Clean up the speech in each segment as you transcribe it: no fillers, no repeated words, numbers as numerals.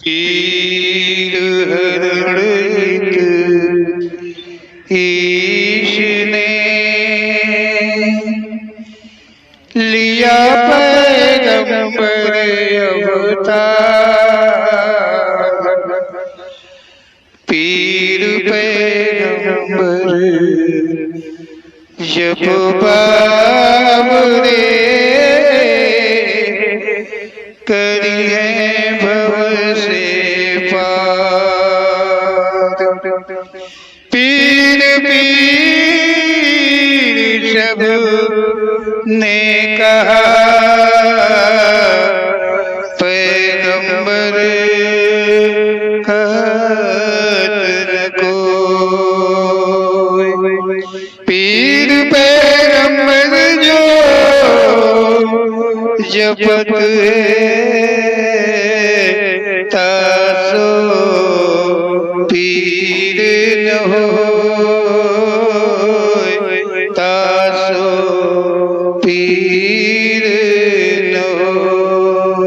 पीर हरण ईश ने लिया पैगंबर अवतार। पीर पैगंबर जब बाबरे करी है भव से पार। पीर पीर सब ने कहा पैगंबर कहत न कोई। पीर पैगंबर जो जपत है तासो पीर न होय, तासो पीर न होय।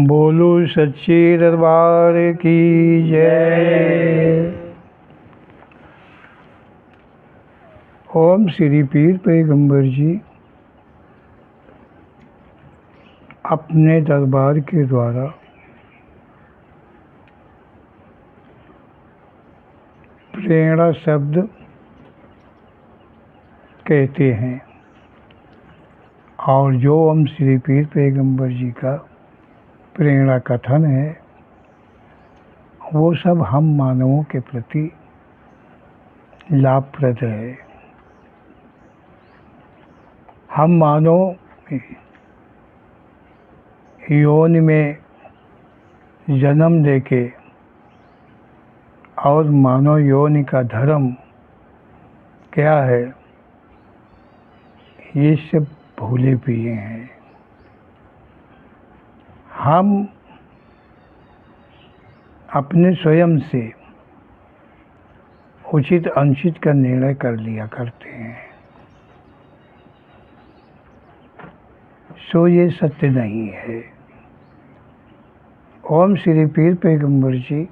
बोलो सच्चे दरबार की जय। ओम श्री पीर पैगंबर जी अपने दरबार के द्वारा प्रेरणा शब्द कहते हैं और जो ओम श्री पीर पैगंबर जी का प्रेरणा कथन है वो सब हम मानवों के प्रति लाभप्रद है। हम मानव योनि में जन्म लेके और मानव योनि का धर्म क्या है ये सब भूले पिए हैं। हम अपने स्वयं से उचित अनुचित का निर्णय कर लिया करते हैं, सो ये सत्य नहीं है। ओम श्री पीर पैगंबर जी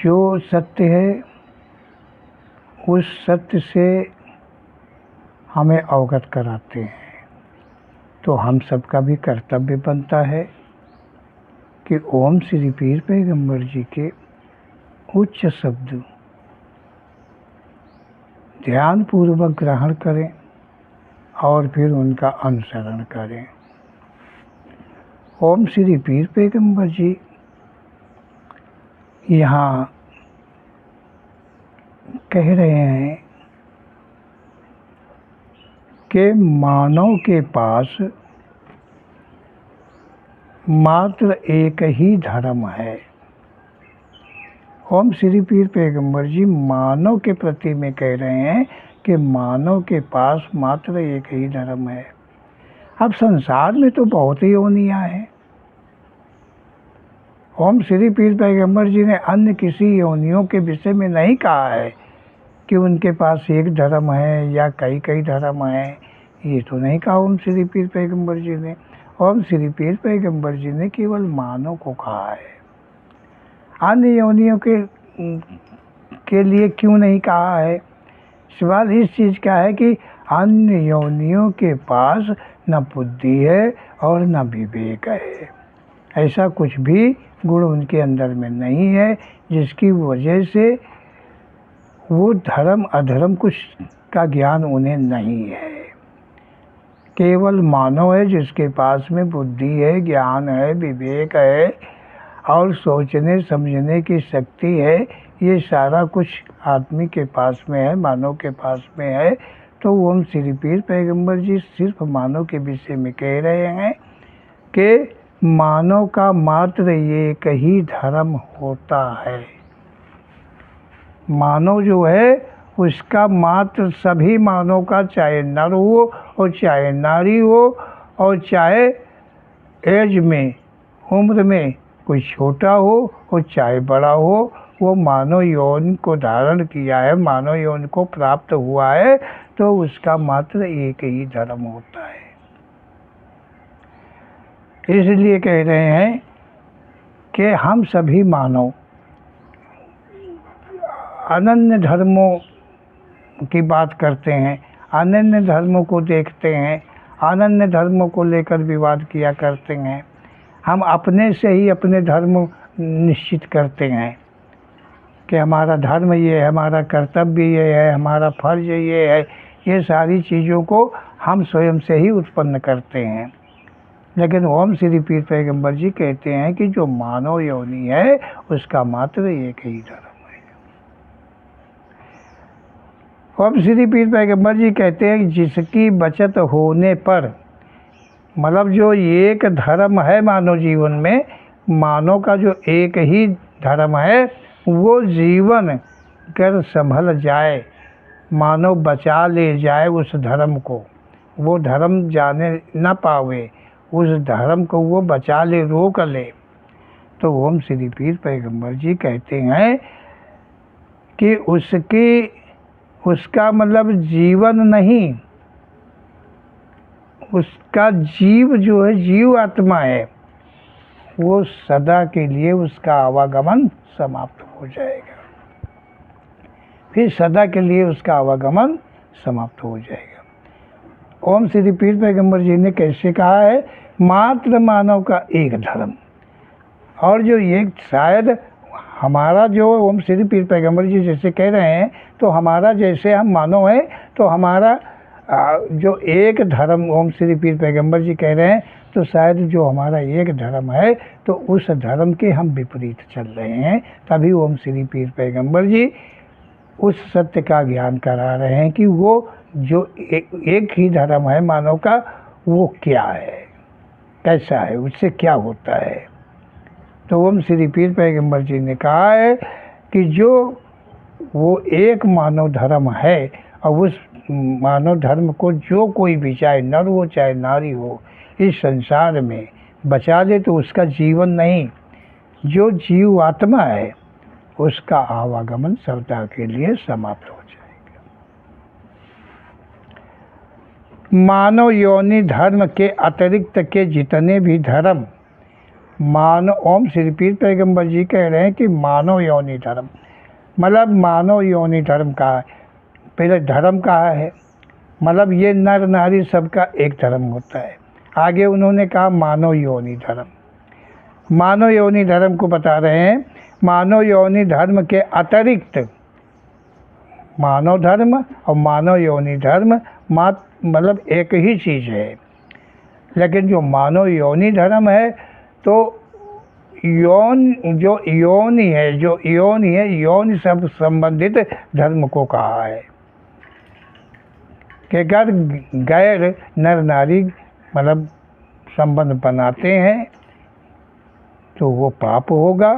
जो सत्य है उस सत्य से हमें अवगत कराते हैं। तो हम सबका भी कर्तव्य बनता है कि ओम श्री पीर पैगंबर जी के उच्च शब्द ध्यान पूर्वक ग्रहण करें और फिर उनका अनुसरण करें। ओम श्री पीर पैगंबर जी यहाँ कह रहे हैं कि मानव के पास मात्र एक ही धर्म है। ओम श्री पीर पैगंबर जी मानव के प्रति में कह रहे हैं कि मानव के पास मात्र एक ही धर्म है। अब संसार में तो बहुत ही योनियाँ हैं। ओम श्री पीर पैगंबर जी ने अन्य किसी योनियों के विषय में नहीं कहा है कि उनके पास एक धर्म है या कई कई धर्म है, ये तो नहीं कहा ओम श्री पीर पैगंबर जी ने। ओम श्री पीर पैगंबर जी ने केवल मानव को कहा है। अन्य योनियों के लिए क्यों नहीं कहा है? सवाल इस चीज़ का है कि अन्य योनियों के पास न बुद्धि है और न विवेक है। ऐसा कुछ भी गुण उनके अंदर में नहीं है जिसकी वजह से वो धर्म अधर्म कुछ का ज्ञान उन्हें नहीं है। केवल मानव है जिसके पास में बुद्धि है, ज्ञान है, विवेक है और सोचने समझने की शक्ति है। ये सारा कुछ आदमी के पास में है, मानव के पास में है। तो ओम श्री पीर पैगंबर जी सिर्फ मानव के विषय में कह रहे हैं कि मानव का मात्र एक ही धर्म होता है। मानव जो है उसका मात्र सभी मानव का, चाहे नर हो और चाहे नारी हो और चाहे एज में उम्र में कोई छोटा हो और चाहे बड़ा हो, वो मानव यौन को धारण किया है, मानव यौन को प्राप्त हुआ है, तो उसका मात्र एक ही धर्म होता है। इसलिए कह रहे हैं कि हम सभी मानव अनन्य धर्मों की बात करते हैं, अनन्य धर्मों को देखते हैं, अनन्य धर्मों को लेकर विवाद किया करते हैं। हम अपने से ही अपने धर्म निश्चित करते हैं कि हमारा धर्म ये है, हमारा कर्तव्य ये है, हमारा फर्ज ये है। ये सारी चीज़ों को हम स्वयं से ही उत्पन्न करते हैं। लेकिन ओम श्री पीर पैगंबर जी कहते हैं कि जो मानव योनि है उसका मात्र एक ही धर्म है। ओम श्री पीर पैगंबर जी कहते हैं कि जिसकी बचत होने पर, मतलब जो एक धर्म है मानव जीवन में, मानव का जो एक ही धर्म है, वो जीवन कर संभल जाए, मानव बचा ले जाए उस धर्म को, वो धर्म जाने न पावे, उस धर्म को वो बचा ले, रोक ले, तो ओम श्री पीर पैगंबर जी कहते हैं कि उसका मतलब जीवन नहीं, उसका जीव जो है, जीव आत्मा है, वो सदा के लिए उसका आवागमन समाप्त हो जाएगा। फिर सदा के लिए उसका आवागमन समाप्त हो जाएगा। ओम श्री पीर पैगंबर जी ने कैसे कहा है? मात्र मानव का एक धर्म। और जो एक शायद हमारा जो ओम श्री पीर पैगंबर जी जैसे कह रहे हैं, तो हमारा जैसे हम मानव हैं, तो हमारा जो एक धर्म ओम श्री पीर पैगंबर जी कह रहे हैं, तो शायद जो हमारा एक धर्म है, तो उस धर्म के हम विपरीत चल रहे हैं। तभी ओम श्री पीर पैगंबर जी उस सत्य का ज्ञान करा रहे हैं कि वो जो एक ही धर्म है मानव का, वो क्या है, कैसा है, उससे क्या होता है। तो ओम श्री पीर पैगंबर जी ने कहा है कि जो वो एक मानव धर्म है, और उस मानव धर्म को जो कोई भी, चाहे नर हो चाहे नारी हो, इस संसार में बचा ले, तो उसका जीवन नहीं, जो जीव आत्मा है उसका आवागमन सदा के लिए समाप्त हो जाएगा। मानव योनि धर्म के अतिरिक्त के जितने भी धर्म, ओम श्री पीर पैगंबर जी कह रहे हैं कि मानव योनि धर्म, मतलब मानव योनि धर्म का पहले धर्म कहा है, मतलब ये नर नारी सबका एक धर्म होता है। आगे उन्होंने कहा मानव योनि धर्म। मानव योनि धर्म को बता रहे हैं, मानव योनि धर्म के अतिरिक्त, मानव धर्म और मानव योनि धर्म मतलब एक ही चीज़ है। लेकिन जो मानव योनि धर्म है, तो जो योनि है, योनि सब संबंधित धर्म को कहा है कि अगर गैर नर नारी मतलब संबंध बनाते हैं, तो वो पाप होगा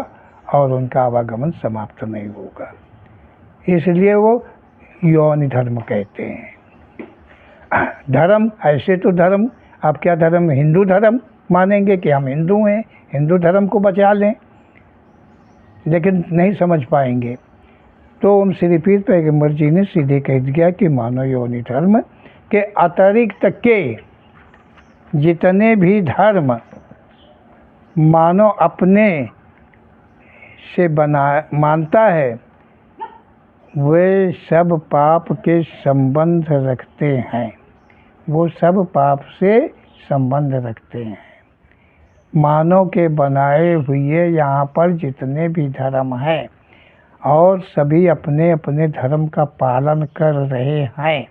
और उनका आवागमन समाप्त नहीं होगा। इसलिए वो योनि धर्म कहते हैं। धर्म ऐसे तो धर्म, आप क्या धर्म, हिंदू धर्म मानेंगे कि हम हिंदू हैं, हिंदू धर्म को बचा लें, लेकिन नहीं समझ पाएंगे। तो ओम श्री पीर पैगंबर जी ने सीधे कह दिया कि मानव योनि धर्म के अतिरिक्त के जितने भी धर्म मानव अपने से मानता है, वे सब पाप के संबंध रखते हैं, वो सब पाप से संबंध रखते हैं। मानव के बनाए हुए यहाँ पर जितने भी धर्म हैं, और सभी अपने अपने धर्म का पालन कर रहे हैं,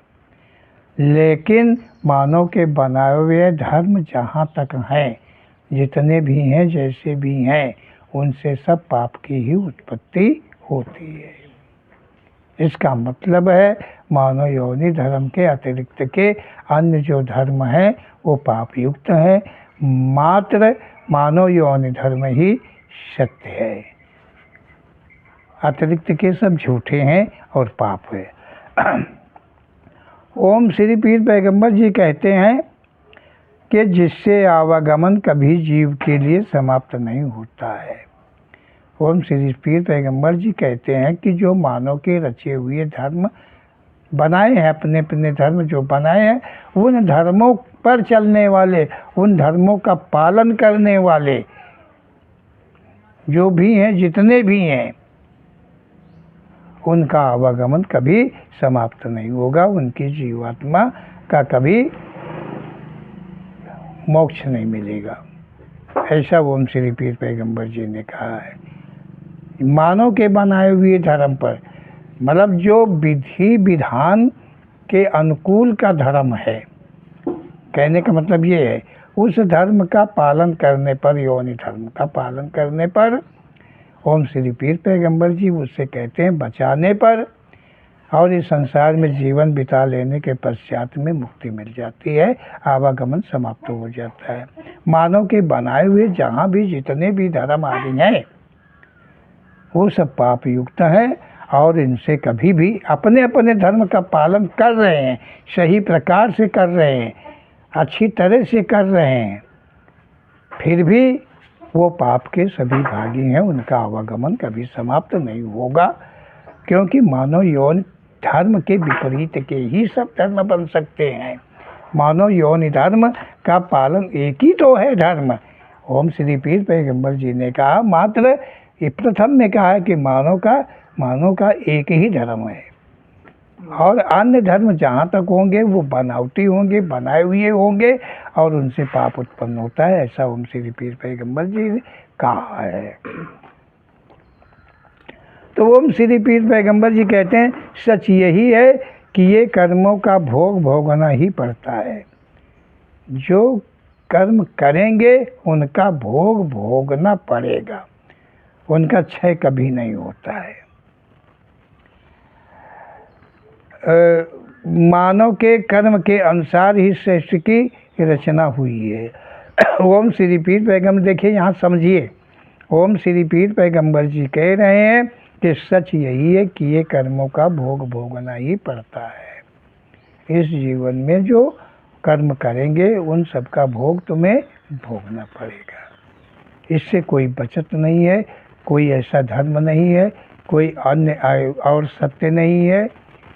लेकिन मानव के बनाए हुए धर्म जहाँ तक हैं, जितने भी हैं, जैसे भी हैं, उनसे सब पाप की ही उत्पत्ति होती है। इसका मतलब है मानव योनि धर्म के अतिरिक्त के अन्य जो धर्म हैं वो पाप युक्त हैं, मात्र मानव योनि धर्म ही सत्य है, अतिरिक्त के सब झूठे हैं और पाप है। ओम श्री पीर पैगंबर जी कहते हैं कि जिससे आवागमन कभी जीव के लिए समाप्त नहीं होता है, ओम श्री पीर पैगंबर जी कहते हैं कि जो मानव के रचे हुए धर्म बनाए हैं, अपने अपने धर्म जो बनाए हैं, उन धर्मों पर चलने वाले, उन धर्मों का पालन करने वाले जो भी हैं, जितने भी हैं, उनका आवागमन कभी समाप्त नहीं होगा, उनकी जीवात्मा का कभी मोक्ष नहीं मिलेगा। ऐसा ओम श्री पीर पैगंबर जी ने कहा है। मानव के बनाए हुए धर्म पर, मतलब जो विधि विधान के अनुकूल का धर्म है, कहने का मतलब ये है, उस धर्म का पालन करने पर, योनि धर्म का पालन करने पर, ओम श्री पीर पैगंबर जी उससे कहते हैं बचाने पर, और इस संसार में जीवन बिता लेने के पश्चात में मुक्ति मिल जाती है, आवागमन समाप्त हो जाता है। मानव के बनाए हुए जहाँ भी जितने भी धर्म आदि हैं, वो सब पाप युक्त हैं, और इनसे कभी भी अपने अपने धर्म का पालन कर रहे हैं, सही प्रकार से कर रहे हैं, अच्छी तरह से कर रहे हैं, फिर भी वो पाप के सभी भागी हैं, उनका आवागमन कभी समाप्त नहीं होगा, क्योंकि मानव यौन धर्म के विपरीत के ही सब धर्म बन सकते हैं। मानव यौन धर्म का पालन एक ही तो है धर्म। ओम श्री पीर पैगंबर जी ने कहा, मात्र प्रथम में कहा है कि मानव का एक ही धर्म है, और अन्य धर्म जहाँ तक होंगे वो बनावटी होंगे, बनाए हुए होंगे, और उनसे पाप उत्पन्न होता है। ऐसा ओम श्री पीर पैगंबर जी ने कहा है। तो ओम श्री पीर पैगंबर जी कहते हैं, सच यही है कि ये कर्मों का भोग भोगना ही पड़ता है। जो कर्म करेंगे उनका भोग भोगना पड़ेगा, उनका क्षय कभी नहीं होता है। मानव के कर्म के अनुसार ही सृष्टि की रचना हुई है। ओम श्री पीर पैगंबर, देखिए यहाँ समझिए, ओम श्री पीर पैगंबर जी कह रहे हैं कि सच यही है कि ये कर्मों का भोग भोगना ही पड़ता है। इस जीवन में जो कर्म करेंगे उन सब का भोग तुम्हें भोगना पड़ेगा, इससे कोई बचत नहीं है, कोई ऐसा धर्म नहीं है, कोई अन्य और सत्य नहीं है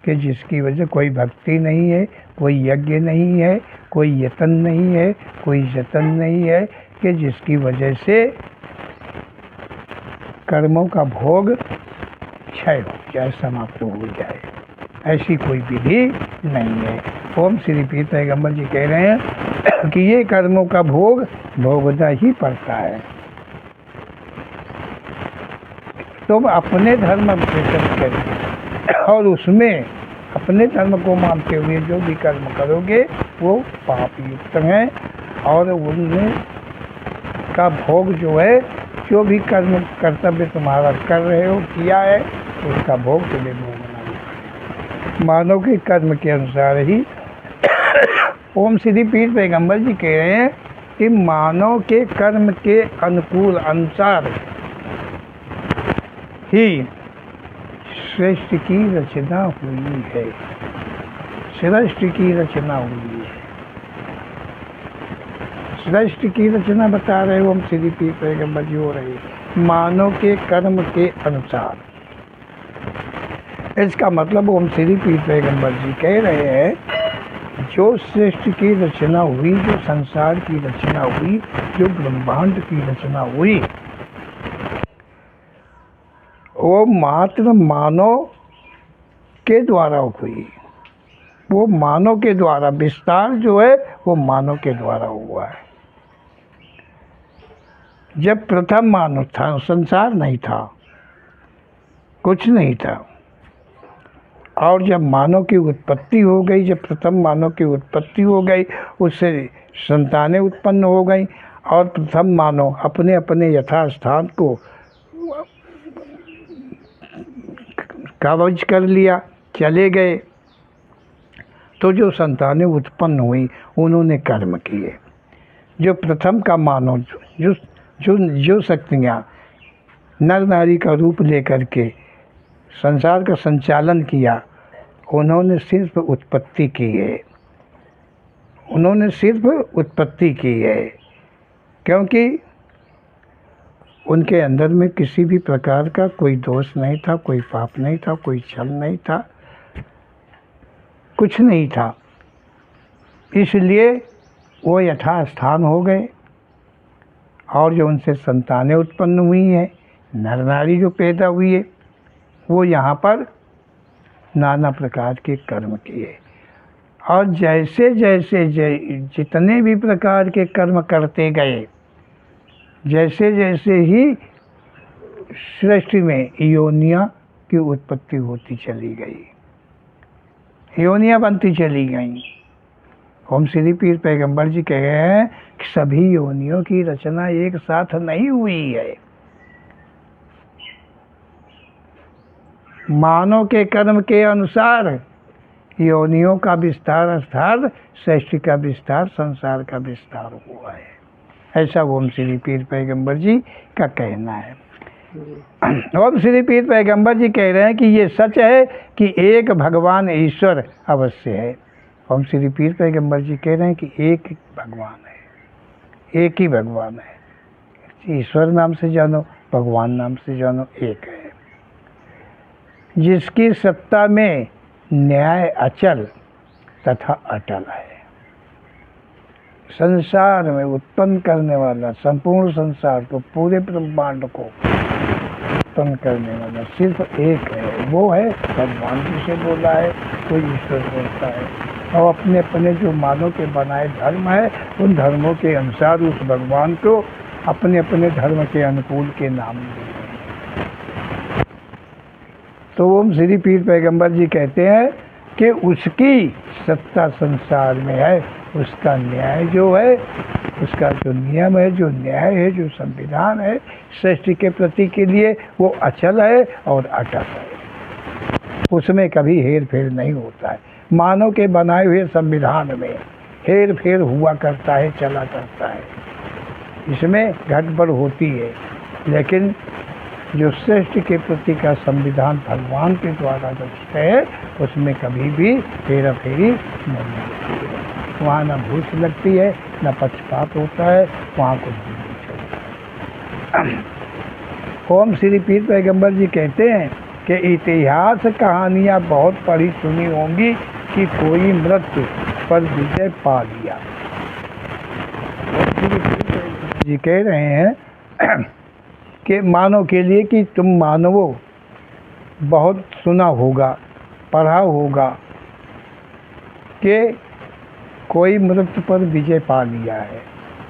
कि जिसकी वजह कोई भक्ति नहीं है, कोई यज्ञ नहीं है, कोई यतन नहीं है, कोई जतन नहीं है कि जिसकी वजह से कर्मों का भोग क्षय हो जाए, समाप्त हो जाए। ऐसी कोई विधि नहीं है। ओम श्री पीर पैगंबर जी कह रहे हैं कि ये कर्मों का भोग भोगना ही पड़ता है। तुम अपने धर्म प्रकट करें और उसमें अपने धर्म को मानते हुए जो भी कर्म करोगे वो पाप युक्त हैं, और उनमें का भोग जो है, जो भी कर्म कर्तव्य तुम्हारा कर रहे हो, किया है, उसका भोग तुम्हें भोगना है। मानव के कर्म के अनुसार ही ओम श्री पीर पैगंबर जी कह रहे हैं कि मानव के कर्म के अनुकूल अनुसार ही सृष्टि की रचना हुई है। सृष्टि की रचना हुई है। सृष्टि की रचना बता रहे हो ओम श्री पीर पैगंबर जी हो रही है मानव के कर्म के अनुसार। इसका मतलब ओम श्री पीर पैगंबर जी कह रहे हैं जो सृष्टि की रचना हुई, जो संसार की रचना हुई, जो ब्रह्मांड की रचना हुई, वो मात्र मानव के द्वारा हुई। वो मानव के द्वारा, विस्तार जो है वो मानव के द्वारा हुआ है। जब प्रथम मानव था, संसार नहीं था, कुछ नहीं था, और जब मानव की उत्पत्ति हो गई, जब प्रथम मानव की उत्पत्ति हो गई, उससे संतानें उत्पन्न हो गई, और प्रथम मानव अपने अपने यथास्थान को कब्ज कर लिया, चले गए, तो जो संतानें उत्पन्न हुई उन्होंने कर्म किए। जो प्रथम का मानव, जो शक्तियाँ नर नारी का रूप लेकर के संसार का संचालन किया, उन्होंने सिर्फ उत्पत्ति की है। उन्होंने सिर्फ उत्पत्ति की है, क्योंकि उनके अंदर में किसी भी प्रकार का कोई दोष नहीं था, कोई पाप नहीं था, कोई छल नहीं था, कुछ नहीं था। इसलिए वो यथास्थान हो गए और जो उनसे संतानें उत्पन्न हुई हैं, नर नारी जो पैदा हुई है, वो यहाँ पर नाना प्रकार के कर्म किए और जैसे जैसे जितने भी प्रकार के कर्म करते गए, जैसे जैसे ही सृष्टि में योनियाँ की उत्पत्ति होती चली गई, योनियाँ बनती चली गईं। हम श्री पीर पैगंबर जी कह रहे हैं कि सभी योनियों की रचना एक साथ नहीं हुई है। मानव के कर्म के अनुसार योनियों का विस्तार अर्थात सृष्टि का विस्तार, संसार का विस्तार हुआ है। ऐसा ओम श्री पीर पैगंबर जी का कहना है। ओम श्री पीर पैगंबर जी कह रहे हैं कि ये सच है कि एक भगवान ईश्वर अवश्य है। ओम श्री पीर पैगंबर जी कह रहे हैं कि एक भगवान है, एक ही भगवान है। ईश्वर नाम से जानो, भगवान नाम से जानो, एक है, जिसकी सत्ता में न्याय अचल तथा अटल है। संसार में उत्पन्न करने वाला, संपूर्ण संसार को, पूरे ब्रह्मांड को उत्पन्न करने वाला सिर्फ एक है, वो है भगवान। जिसे बोला है कोई ईश्वर बोलता है। और अपने अपने जो मानव के बनाए धर्म है, उन धर्मों के अनुसार उस भगवान को अपने अपने धर्म के अनुकूल के नाम दिए। तो ओम श्री पीर पैगंबर जी कहते हैं कि उसकी सत्ता संसार में है, उसका न्याय जो है, उसका जो नियम है, जो न्याय है, जो संविधान है सृष्टि के प्रति के लिए, वो अचल है और अटल है। उसमें कभी हेर फेर नहीं होता है। मानव के बनाए हुए संविधान में हेर फेर हुआ करता है, चला करता है, इसमें गड़बड़ होती है। लेकिन जो सृष्टि के प्रति का संविधान भगवान के द्वारा रचित है, उसमें कभी भी हेरा फेरी नहीं होती है। वहाँ न भूख लगती है, न पक्षपात होता है, वहाँ कुछ भी नहीं चलता। ओम श्री पीर पैगंबर जी कहते हैं कि इतिहास कहानियाँ बहुत पढ़ी सुनी होंगी कि कोई मृत्यु पर विजय पा लिया। जी कह रहे हैं कि मानव के लिए कि तुम मानवों बहुत सुना होगा, पढ़ा होगा कि कोई मृत्यु पर विजय पा लिया है,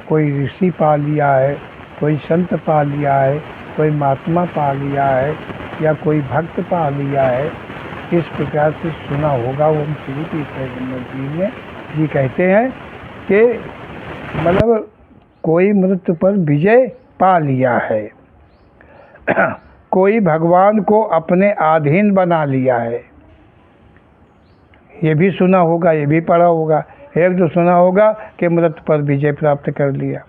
कोई ऋषि पा लिया है, कोई संत पा लिया है, कोई महात्मा पा लिया है, या कोई भक्त पा लिया है। इस प्रकार से सुना होगा। ओम श्री पीर पैगंबर जी कहते हैं कि मतलब कोई मृत्यु पर विजय पा लिया है, कोई भगवान को अपने अधीन बना लिया है। ये भी सुना होगा, ये भी पढ़ा होगा। एक तो सुना होगा कि मृत्यु पर विजय प्राप्त कर लिया।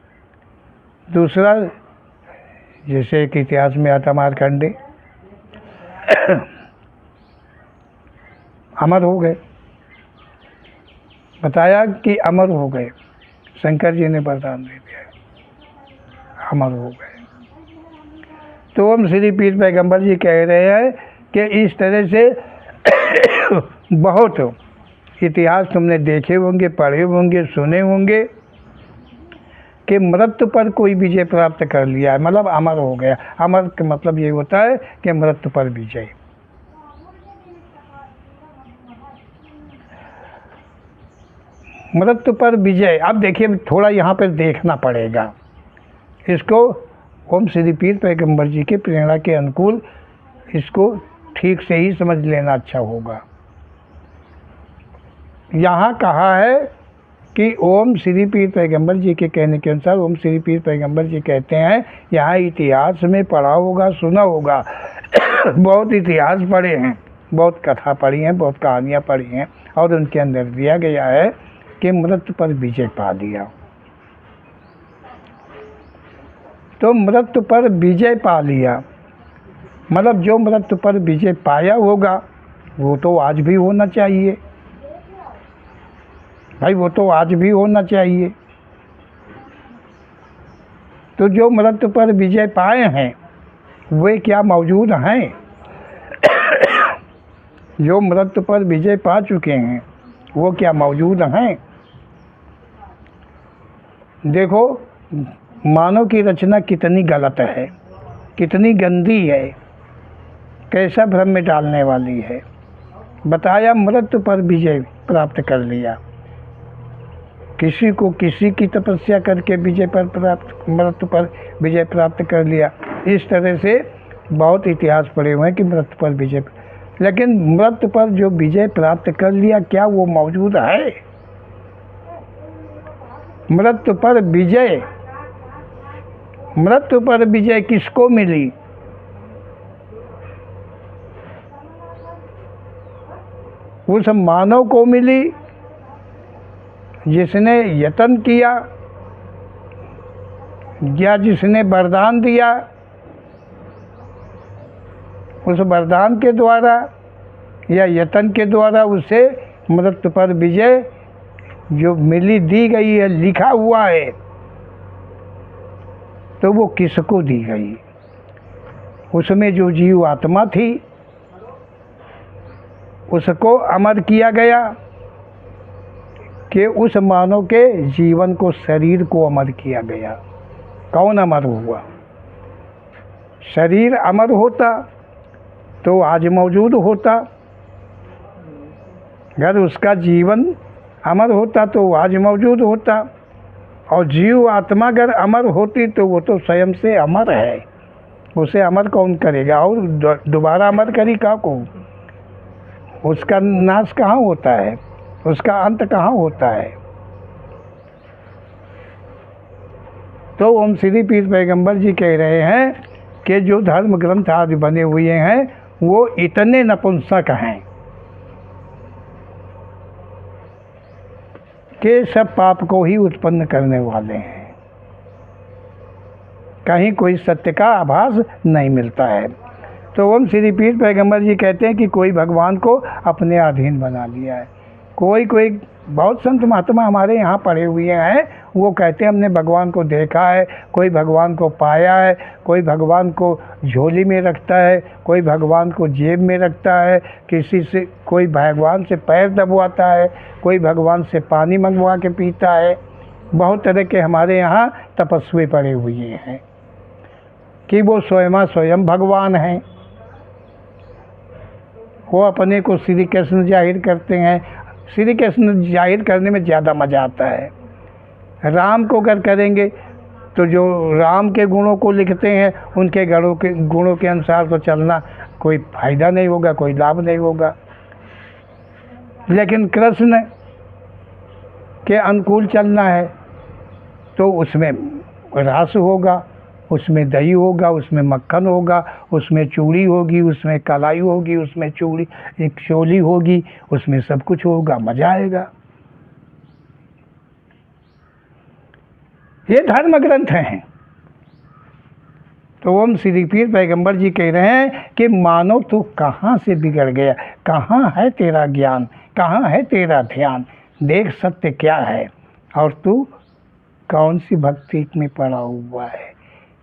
दूसरा, जैसे एक इतिहास में आता मारकंडे अमर हो गए, बताया कि अमर हो गए, शंकर जी ने वरदान दे दिया, अमर हो गए। तो ओम श्री पीर पैगंबर जी कह रहे हैं कि इस तरह से बहुत इतिहास तुमने देखे होंगे, पढ़े होंगे, सुने होंगे कि मृत्यु पर कोई विजय प्राप्त कर लिया है, मतलब अमर हो गया। अमर का मतलब ये होता है कि मृत्यु पर विजय। मृत्यु पर विजय। अब देखिए, थोड़ा यहाँ पर देखना पड़ेगा इसको। ओम श्री पीर पैगंबर जी के प्रेरणा के अनुकूल इसको ठीक से ही समझ लेना अच्छा होगा। यहाँ कहा है कि ओम श्री पीर पैगंबर जी के कहने के अनुसार, ओम श्री पीर पैगंबर जी कहते हैं, यहाँ इतिहास में पढ़ा होगा, सुना होगा बहुत इतिहास पढ़े हैं, बहुत कथा पढ़ी हैं, बहुत कहानियाँ पढ़ी हैं, और उनके अंदर दिया गया है कि मृत्यु पर विजय पा लिया। तो मृत्यु पर विजय पा लिया मतलब जो मृत्यु पर विजय पाया होगा वो तो आज भी होना चाहिए भाई, वो तो आज भी होना चाहिए। तो जो मृत्यु पर विजय पाए हैं वे क्या मौजूद हैं? जो मृत्यु पर विजय पा चुके हैं वो क्या मौजूद हैं? देखो मानव की रचना कितनी गलत है, कितनी गंदी है, कैसा भ्रम में डालने वाली है। बताया मृत्यु पर विजय प्राप्त कर लिया, किसी को किसी की तपस्या करके मृत्यु पर विजय प्राप्त कर लिया। इस तरह से बहुत इतिहास पढ़े हुए हैं कि मृत्यु पर विजय, लेकिन मृत्यु पर जो विजय प्राप्त कर लिया क्या वो मौजूद है? मृत्यु पर विजय किसको मिली? उस मानव को मिली जिसने यत्न किया या जिसने वरदान दिया। उस वरदान के द्वारा या यत्न के द्वारा उसे मृत्यु पर विजय जो मिली, दी गई है, लिखा हुआ है, तो वो किसको दी गई? उसमें जो जीव आत्मा थी उसको अमर किया गया कि उस मानव के जीवन को, शरीर को अमर किया गया। कौन अमर हुआ? शरीर अमर होता तो आज मौजूद होता, अगर उसका जीवन अमर होता तो आज मौजूद होता, और जीव आत्मा अगर अमर होती तो वो तो स्वयं से अमर है, उसे अमर कौन करेगा? और दोबारा अमर करी का को? उसका नाश कहाँ होता है? उसका अंत कहाँ होता है? तो ओम श्री पीर पैगंबर जी कह रहे हैं कि जो धर्म ग्रंथ आदि बने हुए हैं वो इतने नपुंसक हैं कि सब पाप को ही उत्पन्न करने वाले हैं, कहीं कोई सत्य का आभास नहीं मिलता है। तो ओम श्री पीर पैगंबर जी कहते हैं कि कोई भगवान को अपने अधीन बना लिया है। कोई बहुत संत महात्मा हमारे यहाँ पढ़े हुए हैं, वो कहते हैं हमने भगवान को देखा है, कोई भगवान को पाया है, कोई भगवान को झोली में रखता है, कोई भगवान को जेब में रखता है, कोई भगवान से पैर दबवाता है, कोई भगवान से पानी मंगवा के पीता है। बहुत तरह के हमारे यहाँ तपस्वी पड़े हुए हैं कि वो स्वयं भगवान हैं, वो अपने को श्री कृष्ण जाहिर करते हैं। श्री कृष्ण जाहिर करने में ज़्यादा मज़ा आता है। राम को अगर करेंगे तो जो राम के गुणों को लिखते हैं उनके गुणों के अनुसार तो चलना कोई फ़ायदा नहीं होगा, कोई लाभ नहीं होगा। लेकिन कृष्ण के अनुकूल चलना है तो उसमें रस होगा, उसमें दही होगा, उसमें मक्खन होगा, उसमें चूड़ी होगी, उसमें कलाई होगी, उसमें एक चोली होगी, उसमें सब कुछ होगा, मज़ा आएगा। ये धर्म ग्रंथ हैं। तो ओम श्री पीर पैगंबर जी कह रहे हैं कि मानो तू कहाँ से बिगड़ गया, कहाँ है तेरा ज्ञान, कहाँ है तेरा ध्यान, देख सत्य क्या है और तू कौन सी भक्ति में पड़ा हुआ है,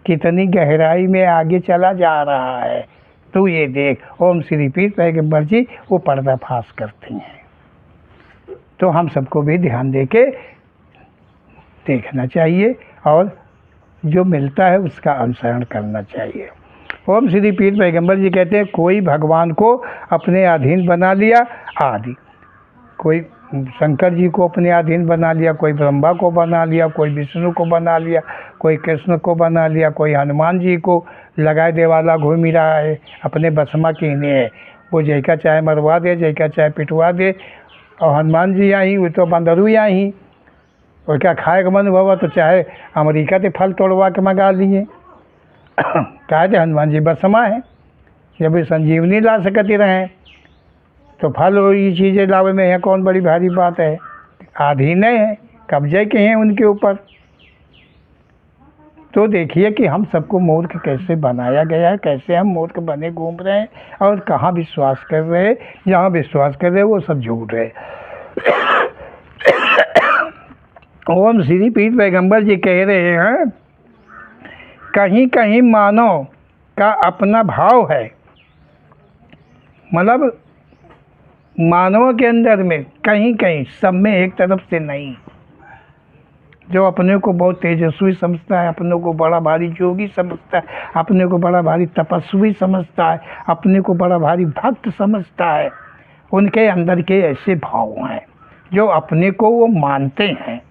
कितनी गहराई में आगे चला जा रहा है, तो ये देख। ओम श्री पीर पैगंबर जी वो पर्दाफाश करती हैं। तो हम सबको भी ध्यान दे के देखना चाहिए और जो मिलता है उसका अनुसरण करना चाहिए। ओम श्री पीर पैगंबर जी कहते हैं कोई भगवान को अपने अधीन बना लिया आदि, कोई शंकर जी को अपने अधीन बना लिया, कोई ब्रह्मा को बना लिया, कोई विष्णु को बना लिया, कोई कृष्ण को बना लिया, कोई हनुमान जी को लगाए दे वाला घूम ही रहा है, अपने बसमा कीने है। वो जैका चाहे मरवा दे, जैका चाहे पिटवा दे। और हनुमान जी यहाँ ही, वो तो बंदरू यहाँ ही, और क्या खाए का मन हुआ तो चाहे अमेरिका से फल तोड़वा के मंगा लिए। कहा थे हनुमान जी बसमा है, जब संजीवनी ला सकती रहें तो फल ये चीज़ें लावे में है कौन बड़ी भारी बात है। अधीन है, कब्जे के हैं उनके ऊपर। तो देखिए कि हम सबको मूर्ख कैसे बनाया गया है, कैसे हम मूर्ख बने घूम रहे हैं और कहाँ विश्वास कर रहे हैं। जहाँ विश्वास कर रहे हैं वो सब झूठ है। ओम श्री पीर पैगंबर जी कह रहे हैं कहीं कहीं मानव का अपना भाव है, मतलब मानव के अंदर में कहीं कहीं, सब में एक तरफ से नहीं। जो अपने को बहुत तेजस्वी समझता है, अपने को बड़ा भारी योगी समझता है, अपने को बड़ा भारी तपस्वी समझता है, अपने को बड़ा भारी भक्त समझता है, उनके अंदर के ऐसे भाव हैं जो अपने को वो मानते हैं,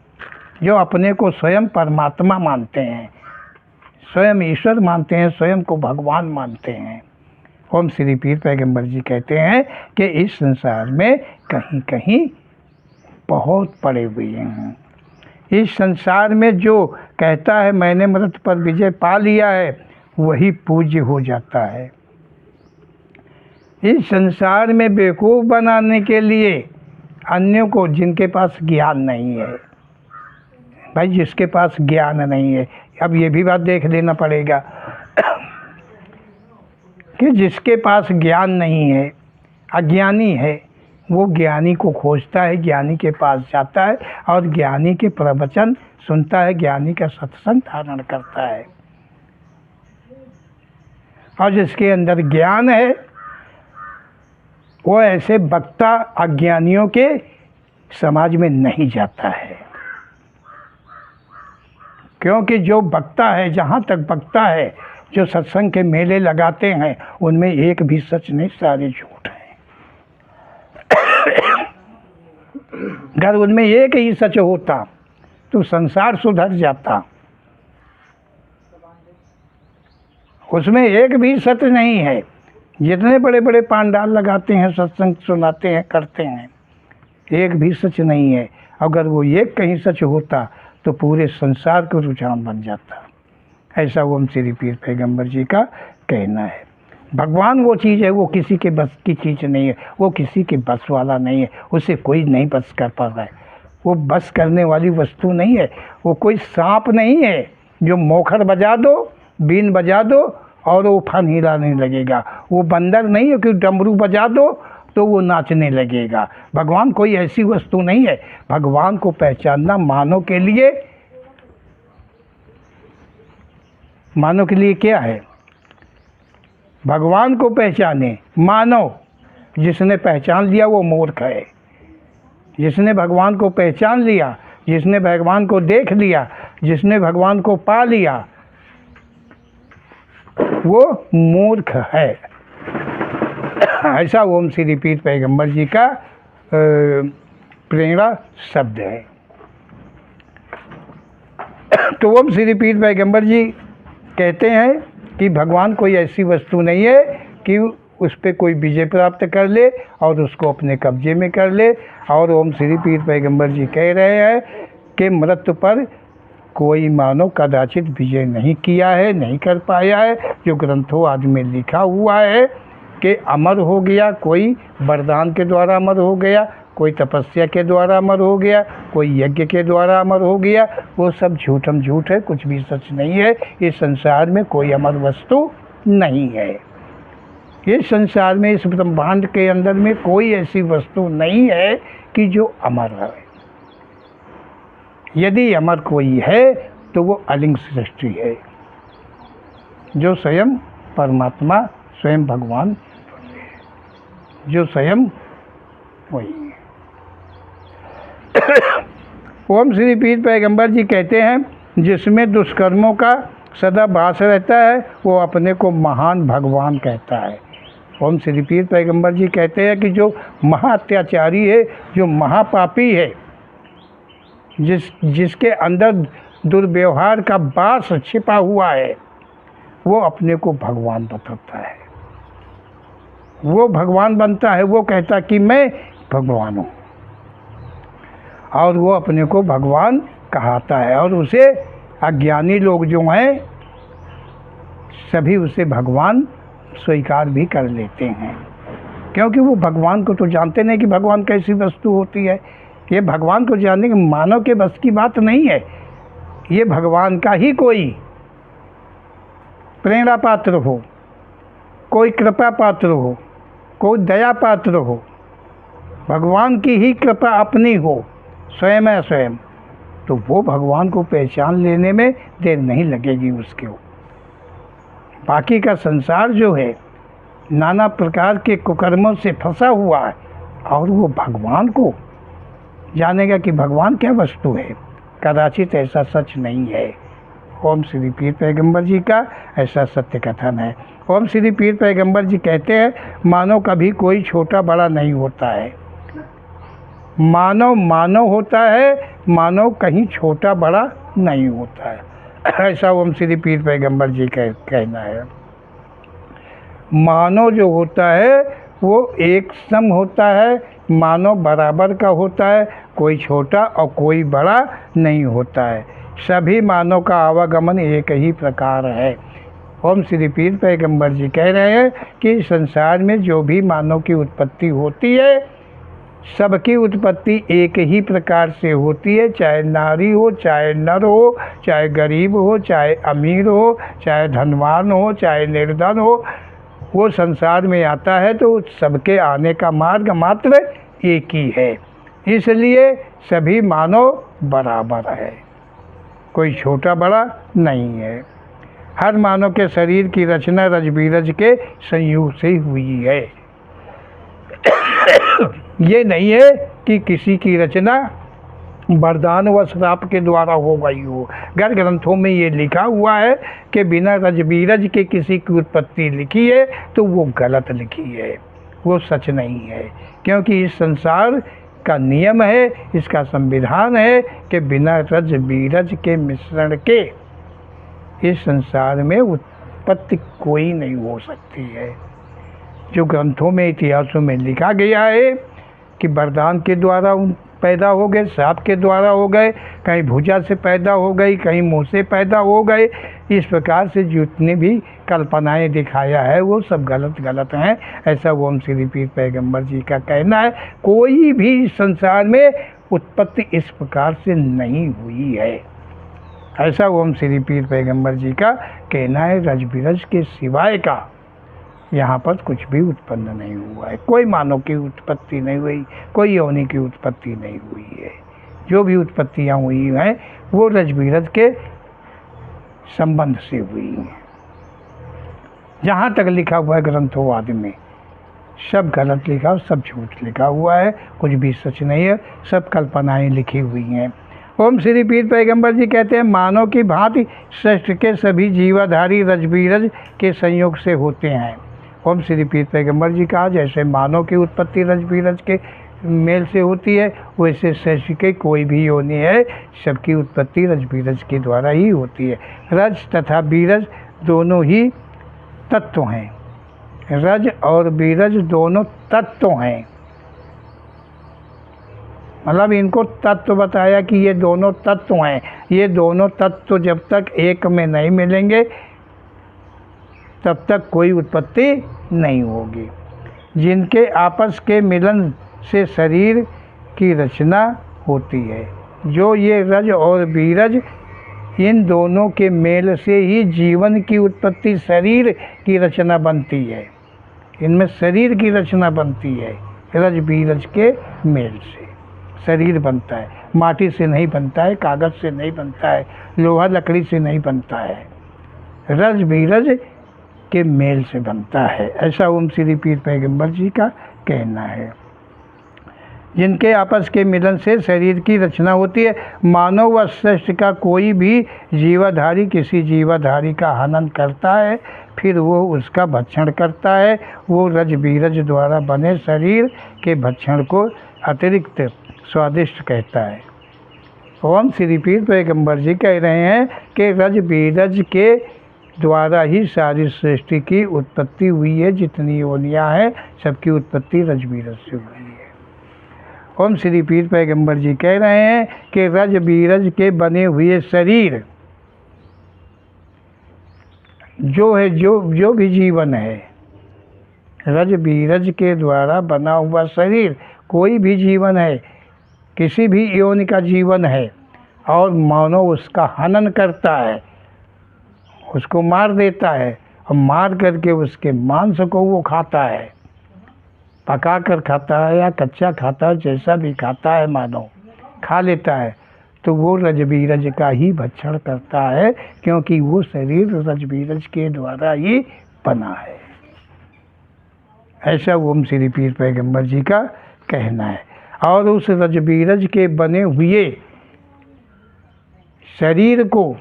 जो अपने को स्वयं परमात्मा मानते हैं, स्वयं ईश्वर मानते हैं, स्वयं को भगवान मानते हैं। ओम श्री पीर पैगंबर जी कहते हैं कि इस संसार में कहीं कहीं बहुत पड़े हुए हैं। इस संसार में जो कहता है मैंने मृत पर विजय पा लिया है, वही पूज्य हो जाता है। इस संसार में बेवकूफ़ बनाने के लिए अन्यों को, जिनके पास ज्ञान नहीं है, भाई जिसके पास ज्ञान नहीं है, अब ये भी बात देख लेना पड़ेगा कि जिसके पास ज्ञान नहीं है, अज्ञानी है, वो ज्ञानी को खोजता है, ज्ञानी के पास जाता है और ज्ञानी के प्रवचन सुनता है, ज्ञानी का सत्संग धारण करता है। और जिसके अंदर ज्ञान है वो ऐसे वक्ता अज्ञानियों के समाज में नहीं जाता है, क्योंकि जो वक्ता है, जहाँ तक वक्ता है, जो सत्संग के मेले लगाते हैं, उनमें एक भी सच नहीं, सारे झूठ हैं। अगर उनमें एक ही सच होता तो संसार सुधर जाता। उसमें एक भी सच नहीं है। जितने बड़े बड़े पांडाल लगाते हैं, सत्संग सुनाते हैं, करते हैं, एक भी सच नहीं है। अगर वो एक कहीं सच होता तो पूरे संसार को रुझान बन जाता। ऐसा ओम श्री पीर पैगंबर जी का कहना है। भगवान वो चीज़ है, वो किसी के बस की चीज़ नहीं है, वो किसी के बस वाला नहीं है, उसे कोई नहीं बस कर पा रहा है। वो बस करने वाली वस्तु नहीं है। वो कोई सांप नहीं है जो मोखर बजा दो, बीन बजा दो और वो फन हिलाने लगेगा। वो बंदर नहीं है कि डमरू बजा दो तो वो नाचने लगेगा। भगवान कोई ऐसी वस्तु नहीं है। भगवान को पहचानना मानव के लिए क्या है? भगवान को पहचाने मानव। जिसने पहचान लिया वो मूर्ख है। जिसने भगवान को पहचान लिया, जिसने भगवान को देख लिया, जिसने भगवान को पा लिया, वो मूर्ख है। ऐसा ओम श्री पीर पैगंबर जी का प्रेरणा शब्द है। तो ओम श्री पीर पैगंबर जी कहते हैं कि भगवान कोई ऐसी वस्तु नहीं है कि उस पर कोई विजय प्राप्त कर ले और उसको अपने कब्जे में कर ले। और ओम श्री पीर पैगंबर जी कह रहे हैं कि मृत्यु पर कोई मानव कदाचित विजय नहीं किया है, नहीं कर पाया है। जो ग्रंथों आदि में लिखा हुआ है कि अमर हो गया, कोई वरदान के द्वारा अमर हो गया, कोई तपस्या के द्वारा अमर हो गया, कोई यज्ञ के द्वारा अमर हो गया, वो सब झूठम झूठ है, कुछ भी सच नहीं है। इस संसार में कोई अमर वस्तु नहीं है। इस संसार में, इस ब्रह्मांड के अंदर में कोई ऐसी वस्तु नहीं है कि जो अमर है। यदि अमर कोई है तो वो अलिंग सृष्टि है, जो स्वयं परमात्मा, स्वयं भगवान, जो स्वयं वही है। ओम श्री पीर पैगंबर जी कहते हैं जिसमें दुष्कर्मों का सदा वास रहता है वो अपने को महान भगवान कहता है। ओम श्री पीर पैगंबर जी कहते हैं कि जो महाअत्याचारी है, जो महापापी है, जिसके अंदर दुर्व्यवहार का वास छिपा हुआ है, वो अपने को भगवान बताता है। वो भगवान बनता है। वो कहता कि मैं भगवान हूँ और वो अपने को भगवान कहता है। और उसे अज्ञानी लोग जो हैं सभी उसे भगवान स्वीकार भी कर लेते हैं, क्योंकि वो भगवान को तो जानते नहीं कि भगवान कैसी वस्तु होती है। ये भगवान को जानने के मानव के बस की बात नहीं है। ये भगवान का ही कोई प्रेरणा पात्र हो, कोई कृपा पात्र हो, कोई दया पात्र हो, भगवान की ही कृपा अपनी हो, स्वयं स्वयं, तो वो भगवान को पहचान लेने में देर नहीं लगेगी उसके। बाकी का संसार जो है नाना प्रकार के कुकर्मों से फंसा हुआ है, और वो भगवान को जानेगा कि भगवान क्या वस्तु है, कदाचित ऐसा सच नहीं है। ओम श्री पीर पैगंबर जी का ऐसा सत्य कथन है। ओम श्री पीर पैगंबर जी कहते हैं, मानव कभी कोई छोटा बड़ा नहीं होता है। मानव मानव होता है, मानव कहीं छोटा बड़ा नहीं होता है। ऐसा ओम श्री पीर पैगंबर जी का कहना है। मानव जो होता है वो एक सम होता है, मानव बराबर का होता है, कोई छोटा और कोई बड़ा नहीं होता है। सभी मानव का आवागमन एक ही प्रकार है। ओम श्री पीर पैगंबर जी कह रहे हैं कि संसार में जो भी मानव की उत्पत्ति होती है, सबकी उत्पत्ति एक ही प्रकार से होती है, चाहे नारी हो, चाहे नर हो, चाहे गरीब हो, चाहे अमीर हो, चाहे धनवान हो, चाहे निर्धन हो। वो संसार में आता है तो सबके आने का मार्ग मात्र एक ही है। इसलिए सभी मानव बराबर है, कोई छोटा बड़ा नहीं है। हर मानव के शरीर की रचना रज बीरज के संयोग से हुई है। ये नहीं है कि किसी की रचना वरदान व श्राप के द्वारा हो गई हो। घर ग्रंथों में ये लिखा हुआ है कि बिना रज बीरज के किसी की उत्पत्ति लिखी है तो वो गलत लिखी है, वो सच नहीं है। क्योंकि इस संसार का नियम है, इसका संविधान है कि बिना रज बीरज के मिश्रण के इस संसार में उत्पत्ति कोई नहीं हो सकती है। जो ग्रंथों में इतिहासों में लिखा गया है कि वरदान के द्वारा पैदा हो गए, श्राप के द्वारा हो गए, कहीं भुजा से पैदा हो गई, कहीं मुँह से पैदा हो गए, इस प्रकार से जितनी भी कल्पनाएं दिखाया है वो सब गलत हैं। ऐसा ओम श्री पीर पैगंबर जी का कहना है। कोई भी संसार में उत्पत्ति इस प्रकार से नहीं हुई है। ऐसा ओम श्री पीर पैगंबर जी का कहना है। रज बिरज के सिवाय का यहाँ पर कुछ भी उत्पन्न नहीं हुआ है। कोई मानव की उत्पत्ति नहीं हुई, कोई योनि की उत्पत्ति नहीं हुई है। जो भी उत्पत्तियाँ हुई हैं वो रज बीरज के संबंध से हुई हैं। जहाँ तक लिखा हुआ है ग्रंथों आदि में सब गलत लिखा, सब झूठ लिखा हुआ है, कुछ भी सच नहीं है, सब कल्पनाएं लिखी हुई हैं। ओम श्री पीर पैगंबर जी कहते हैं, मानव की भांति सृष्टि के सभी जीवाधारी रज बीरज के संयोग से होते हैं। ओम श्री पीर पैगंबर जी कहा, जैसे मानव की उत्पत्ति रज बीरज के मेल से होती है, वैसे सृष्टि के कोई भी योनि है, सबकी उत्पत्ति रज बीरज के द्वारा ही होती है। रज तथा बीरज दोनों ही तत्व हैं। रज और बीरज दोनों तत्व हैं, मतलब इनको तत्व बताया कि ये दोनों तत्व हैं। ये दोनों तत्व जब तक एक में नहीं मिलेंगे तब तक कोई उत्पत्ति नहीं होगी। जिनके आपस के मिलन से शरीर की रचना होती है, जो ये रज और बीरज, इन दोनों के मेल से ही जीवन की उत्पत्ति, शरीर की रचना बनती है। इनमें शरीर की रचना बनती है, रज बीरज के मेल से शरीर बनता है। माटी से नहीं बनता है, कागज़ से नहीं बनता है, लोहा लकड़ी से नहीं बनता है, रज बीरज के मेल से बनता है। ऐसा ओम श्री पीर पैगंबर जी का कहना है। जिनके आपस के मिलन से शरीर की रचना होती है। मानव व श्रेष्ठ का कोई भी जीवाधारी किसी जीवाधारी का हनन करता है, फिर वो उसका भक्षण करता है। वो रज बीरज द्वारा बने शरीर के भक्षण को अतिरिक्त स्वादिष्ट कहता है। ओम श्री पीर पैगंबर जी कह रहे हैं कि रज बीरज के द्वारा ही सारी सृष्टि की उत्पत्ति हुई है। जितनी योनियाँ हैं सबकी उत्पत्ति रज बीरज से हुई है। ओम श्री पीर पैगंबर जी कह रहे हैं कि रज बीरज के बने हुए शरीर जो है, जो भी जीवन है, रज बीरज के द्वारा बना हुआ शरीर, कोई भी जीवन है, किसी भी योनि का जीवन है, और मानव उसका हनन करता है, उसको मार देता है, और मार करके उसके मांस को वो खाता है, पका कर खाता है या कच्चा खाता है, जैसा भी खाता है मानव खा लेता है, तो वो रजबीरज का ही भक्षण करता है, क्योंकि वो शरीर रजबीरज के द्वारा ही बना है। ऐसा ओम श्री पीर पैगंबर जी का कहना है। और उस रजबीरज के बने हुए शरीर को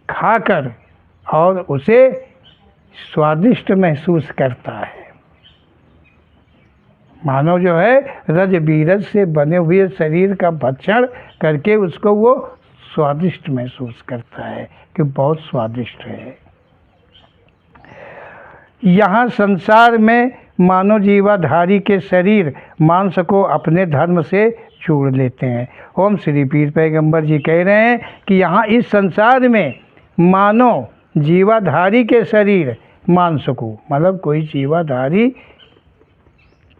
खाकर और उसे स्वादिष्ट महसूस करता है। मानव जो है रजबीरज से बने हुए शरीर का भक्षण करके उसको वो स्वादिष्ट महसूस करता है कि बहुत स्वादिष्ट है। यहाँ संसार में मानव जीवाधारी के शरीर मांस को अपने धर्म से जोड़ लेते हैं। ओम श्री पीर पैगंबर जी कह रहे हैं कि यहाँ इस संसार में मानव जीवाधारी के शरीर मांस को, मतलब कोई जीवाधारी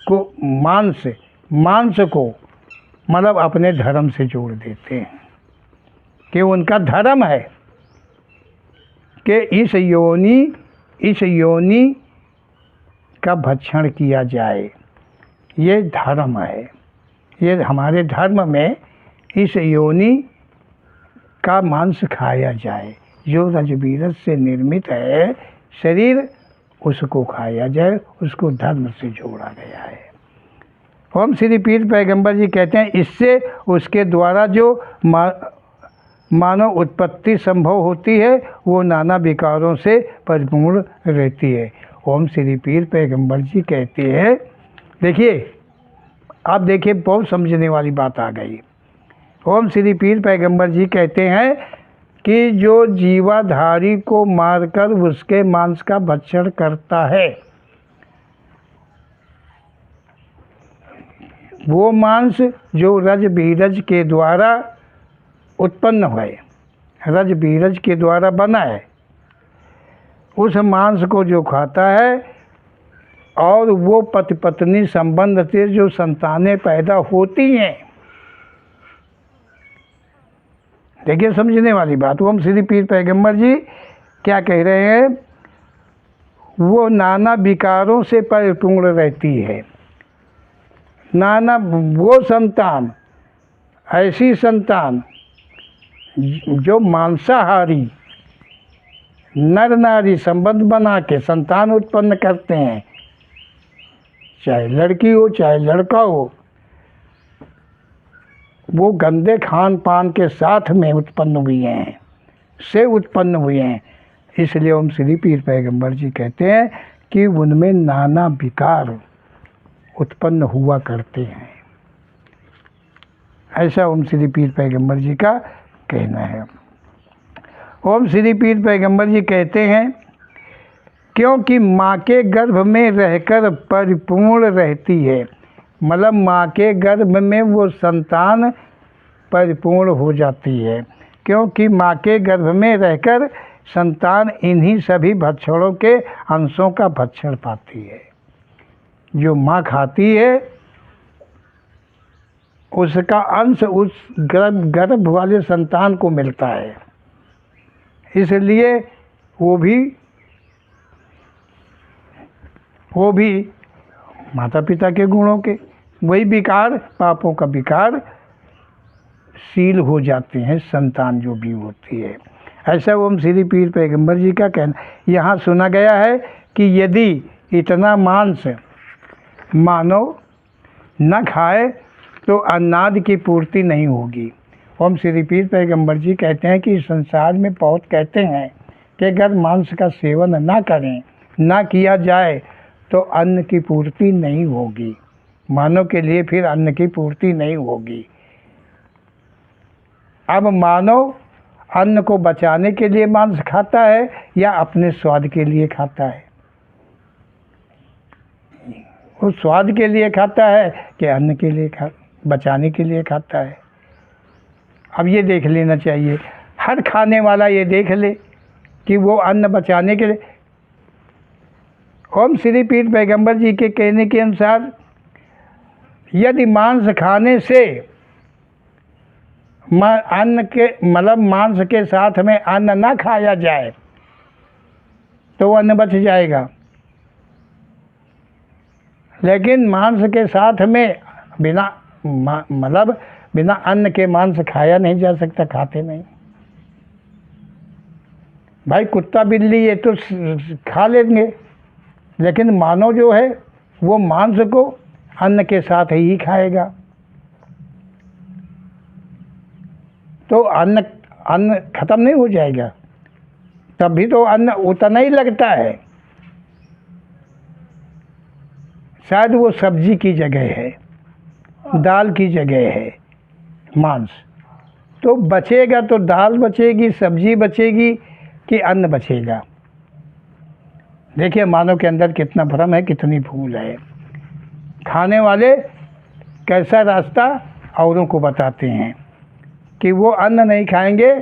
को मांस को मतलब अपने धर्म से जोड़ देते हैं कि उनका धर्म है कि इस योनि का भक्षण किया जाए। ये धर्म है, ये हमारे धर्म में इस योनि का मांस खाया जाए। जो रजबीरज से निर्मित है शरीर उसको खाया जाए, उसको धर्म से जोड़ा गया है। ओम श्री पीर पैगंबर जी कहते हैं इससे उसके द्वारा जो मानव उत्पत्ति संभव होती है वो नाना विकारों से परिपूर्ण रहती है। ओम श्री पीर पैगंबर जी कहते हैं, देखिए आप देखिए बहुत समझने वाली बात आ गई। ओम श्री पीर पैगंबर जी कहते हैं कि जो जीवाधारी को मारकर उसके मांस का भक्षण करता है वो मांस जो रजबीरज के द्वारा उत्पन्न हुए, रजबीरज के द्वारा बना है, उस मांस को जो खाता है और वो पति पत्नी संबंध से जो संतानें पैदा होती हैं, देखिए समझने वाली बात। ओम श्री पीर पैगंबर जी क्या कह रहे हैं, वो नाना विकारों से परिपूर्ण रहती है। नाना वो संतान, ऐसी संतान जो मांसाहारी नर नारी संबंध बना के संतान उत्पन्न करते हैं, चाहे लड़की हो चाहे लड़का हो, वो गंदे खान पान के साथ में उत्पन्न हुए हैं। इसलिए ओम श्री पीर पैगंबर जी कहते हैं कि उनमें नाना विकार उत्पन्न हुआ करते हैं। ऐसा ओम श्री पीर पैगंबर जी का कहना है। ओम श्री पीर पैगंबर जी कहते हैं क्योंकि माँ के गर्भ में रहकर परिपूर्ण रहती है, मतलब माँ के गर्भ में वो संतान परिपूर्ण हो जाती है, क्योंकि माँ के गर्भ में रहकर संतान इन्हीं सभी भक्षणों के अंशों का भक्षण पाती है। जो माँ खाती है उसका अंश उस गर्भ वाले संतान को मिलता है। इसलिए वो भी माता पिता के गुणों के वही विकार, पापों का विकार शील हो जाते हैं संतान जो भी होती है। ऐसा ओम श्री पीर पैगंबर जी का कहना। यहाँ सुना गया है कि यदि इतना मांस मानव न खाए तो अन्नाद की पूर्ति नहीं होगी। ओम श्री पीर पैगंबर जी कहते हैं कि संसार में बहुत कहते हैं कि अगर मांस का सेवन ना करें, ना किया जाए तो अन्न की पूर्ति नहीं होगी, मानव के लिए फिर अन्न की पूर्ति नहीं होगी। अब मानव अन्न को बचाने के लिए मांस खाता है या अपने स्वाद के लिए खाता है? वो स्वाद के लिए खाता है कि अन्न के लिए बचाने के लिए खाता है? अब ये देख लेना चाहिए, हर खाने वाला ये देख ले कि वो अन्न बचाने के लिए। ओम श्री पीर पैगंबर जी के कहने के अनुसार यदि मांस खाने से अन्न के मतलब मांस के साथ में अन्न ना खाया जाए तो अन्न बच जाएगा, लेकिन मांस के साथ में बिना मतलब बिना अन्न के मांस खाया नहीं जा सकता, खाते नहीं। भाई कुत्ता बिल्ली ये तो खा लेंगे, लेकिन मानव जो है वो मांस को अन्न के साथ ही खाएगा। तो अन्न अन्न खत्म नहीं हो जाएगा, तब भी तो अन्न उतना ही लगता है। शायद वो सब्जी की जगह है, दाल की जगह है मांस। तो बचेगा तो दाल बचेगी, सब्जी बचेगी कि अन्न बचेगा। देखिए मानव के अंदर कितना भ्रम है, कितनी भूल है। खाने वाले कैसा रास्ता औरों को बताते हैं कि वो अन्न नहीं खाएंगे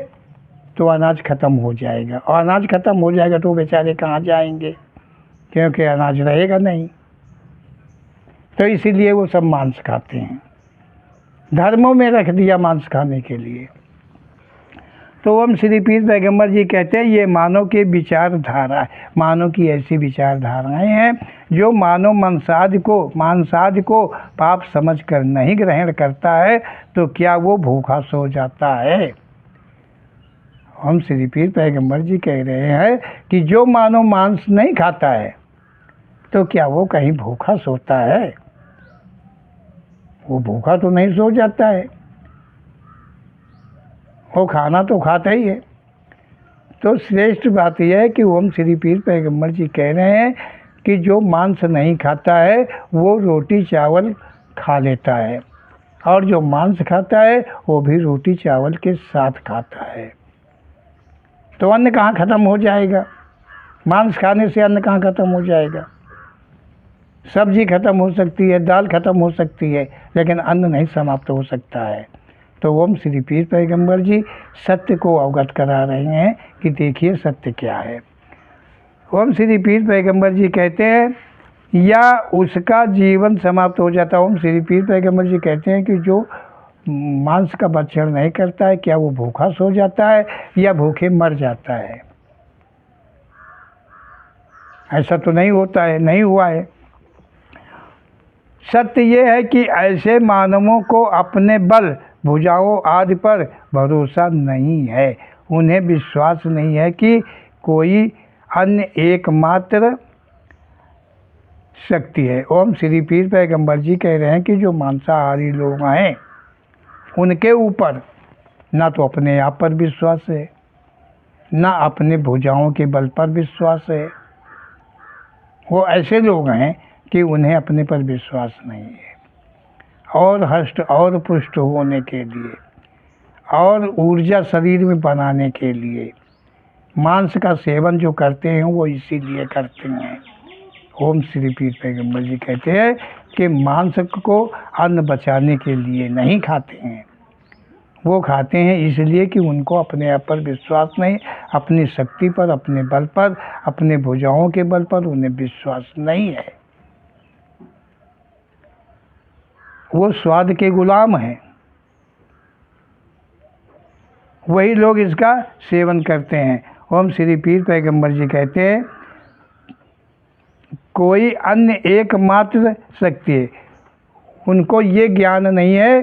तो अनाज ख़त्म हो जाएगा, और अनाज ख़त्म हो जाएगा तो बेचारे कहाँ जाएंगे, क्योंकि अनाज रहेगा नहीं। तो इसीलिए वो सब मांस खाते हैं, धर्मों में रख दिया मांस खाने के लिए। तो हम श्री पीर पैगम्बर जी कहते हैं ये मानव की विचारधारा, मानव की ऐसी विचारधाराएं हैं जो मानव मांसाद को पाप समझकर नहीं ग्रहण करता है तो क्या वो भूखा सो जाता है। हम श्री पीर पैगम्बर जी कह रहे हैं कि जो मानव मांस नहीं खाता है तो क्या वो कहीं भूखा सोता है। वो भूखा तो नहीं सो जाता है, वो खाना तो खाता ही है। तो श्रेष्ठ बात यह है कि ओम श्री पीर पैगम्बर जी कह रहे हैं कि जो मांस नहीं खाता है वो रोटी चावल खा लेता है, और जो मांस खाता है वो भी रोटी चावल के साथ खाता है। तो अन्न कहाँ ख़त्म हो जाएगा, मांस खाने से अन्न कहाँ ख़त्म हो जाएगा। सब्जी ख़त्म हो सकती है, दाल ख़त्म हो सकती है, लेकिन अन्न नहीं समाप्त हो सकता है। तो ओम श्री पीर पैगम्बर जी सत्य को अवगत करा रहे हैं कि देखिए सत्य क्या है। ओम श्री पीर पैगम्बर जी कहते हैं या उसका जीवन समाप्त हो जाता है। ओम श्री पीर पैगम्बर जी कहते हैं कि जो मांस का भक्षण नहीं करता है क्या वो भूखा सो जाता है या भूखे मर जाता है। ऐसा तो नहीं होता है, नहीं हुआ है। सत्य ये है कि ऐसे मानवों को अपने बल भुजाओं आदि पर भरोसा नहीं है, उन्हें विश्वास नहीं है कि कोई अन्य एकमात्र शक्ति है। ओम श्री पीर पैगम्बर जी कह रहे हैं कि जो मांसाहारी लोग हैं उनके ऊपर ना तो अपने आप पर विश्वास है, ना अपने भुजाओं के बल पर विश्वास है। वो ऐसे लोग हैं कि उन्हें अपने पर विश्वास नहीं है, और हष्ट और पुष्ट होने के लिए और ऊर्जा शरीर में बनाने के लिए मांस का सेवन जो करते हैं वो इसीलिए करते हैं। ओम श्री पीर पैगम्बर जी कहते हैं कि मांस को अन्न बचाने के लिए नहीं खाते हैं, वो खाते हैं इसलिए कि उनको अपने आप पर विश्वास नहीं, अपनी शक्ति पर, अपने बल पर, अपने भुजाओं के बल पर उन्हें विश्वास नहीं है। वो स्वाद के गुलाम हैं, वही लोग इसका सेवन करते हैं। ओम श्री पीर पैगम्बर जी कहते हैं कोई अन्य एकमात्र शक्ति है, उनको ये ज्ञान नहीं है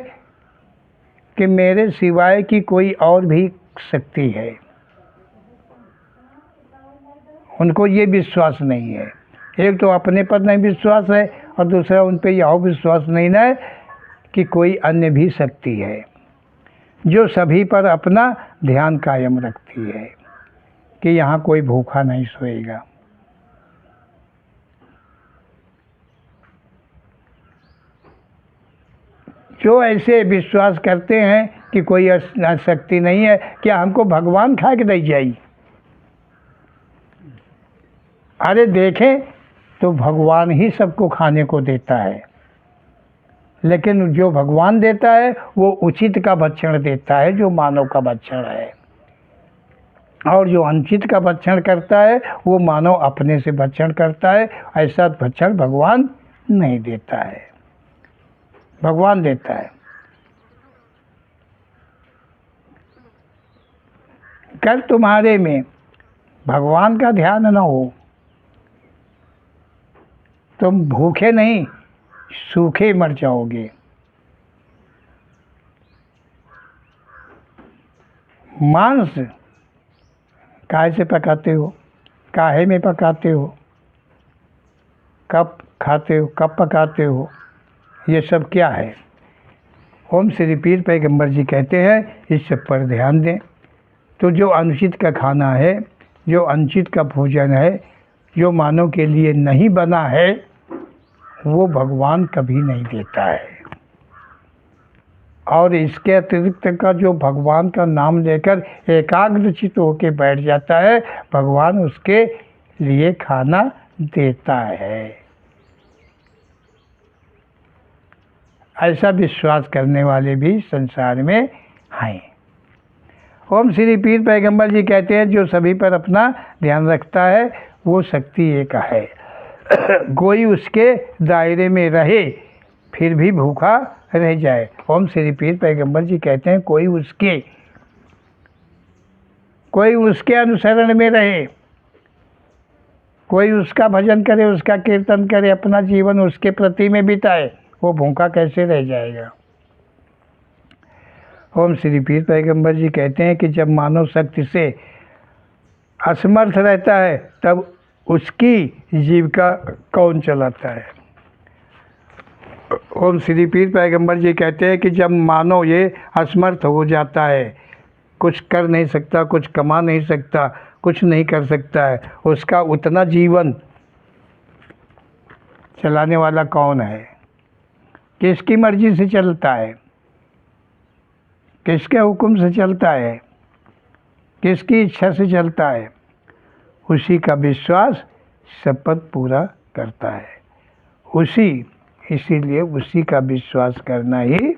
कि मेरे सिवाय की कोई और भी शक्ति है, उनको ये विश्वास नहीं है। एक तो अपने पर नहीं विश्वास है और दूसरा उन पर यह विश्वास नहीं है कि कोई अन्य भी शक्ति है जो सभी पर अपना ध्यान कायम रखती है कि यहाँ कोई भूखा नहीं सोएगा। जो ऐसे विश्वास करते हैं कि कोई शक्ति नहीं है, क्या हमको भगवान खा के दे जाई। अरे देखें तो भगवान ही सबको खाने को देता है, लेकिन जो भगवान देता है वो उचित का भक्षण देता है जो मानव का भक्षण है, और जो अनुचित का भक्षण करता है वो मानव अपने से भक्षण करता है। ऐसा भक्षण भगवान नहीं देता है, भगवान देता है। कल तुम्हारे में भगवान का ध्यान न हो, तुम भूखे नहीं सूखे मर जाओगे। मांस काहे से पकाते हो, काहे में पकाते हो, कब खाते हो, कब पकाते हो, ये सब क्या है। ओम श्री पीर पैगंबर जी कहते हैं इस सब पर ध्यान दें। तो जो अनुचित का खाना है, जो अनुचित का भोजन है, जो मानव के लिए नहीं बना है, वो भगवान कभी नहीं देता है। और इसके अतिरिक्त का जो भगवान का नाम लेकर एकाग्रचित होकर बैठ जाता है, भगवान उसके लिए खाना देता है। ऐसा विश्वास करने वाले भी संसार में हैं। ओम श्री पीर पैगंबर जी कहते हैं जो सभी पर अपना ध्यान रखता है वो शक्ति एक है। कोई उसके दायरे में रहे फिर भी भूखा रह जाए। ओम श्री पीर पैगंबर जी कहते हैं कोई उसके अनुसरण में रहे, कोई उसका भजन करे, उसका कीर्तन करे, अपना जीवन उसके प्रति में बिताए, वो भूखा कैसे रह जाएगा। ओम श्री पीर पैगंबर जी कहते हैं कि जब मानव शक्ति से असमर्थ रहता है तब उसकी जीविका कौन चलाता है। ओम श्री पीर पैगंबर जी कहते हैं कि जब मानव ये असमर्थ हो जाता है, कुछ कर नहीं सकता, कुछ कमा नहीं सकता, कुछ नहीं कर सकता है, उसका उतना जीवन चलाने वाला कौन है, किसकी मर्जी से चलता है, किसके हुक्म से चलता है, किसकी इच्छा से चलता है। उसी का विश्वास शपथ पूरा करता है। इसीलिए उसी का विश्वास करना ही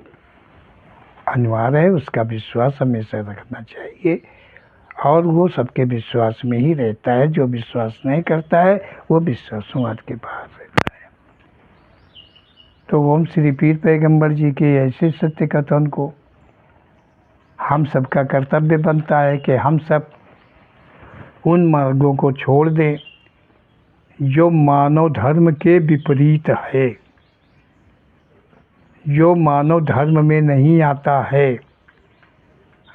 अनिवार्य है। उसका विश्वास हमेशा रखना चाहिए और वो सबके विश्वास में ही रहता है। जो विश्वास नहीं करता है वो विश्वासवाद के बाहर रहता है। तो ओम श्री पीर पैगंबर जी के ऐसे सत्य कथन को हम सबका कर्तव्य बनता है कि हम सब उन मार्गों को छोड़ दें जो मानव धर्म के विपरीत है, जो मानव धर्म में नहीं आता है।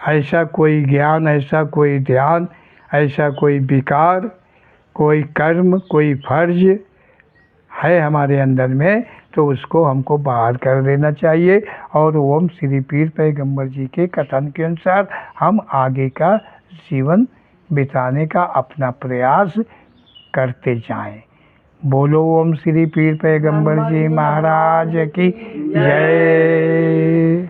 ऐसा कोई ज्ञान, ऐसा कोई ध्यान, ऐसा कोई विकार, कोई कर्म, कोई फर्ज है हमारे अंदर में तो उसको हमको बाहर कर देना चाहिए और ओम श्री पीर पैगंबर जी के कथन के अनुसार हम आगे का जीवन बिताने का अपना प्रयास करते जाएं। बोलो ओम श्री पीर पैगंबर जी महाराज की जय।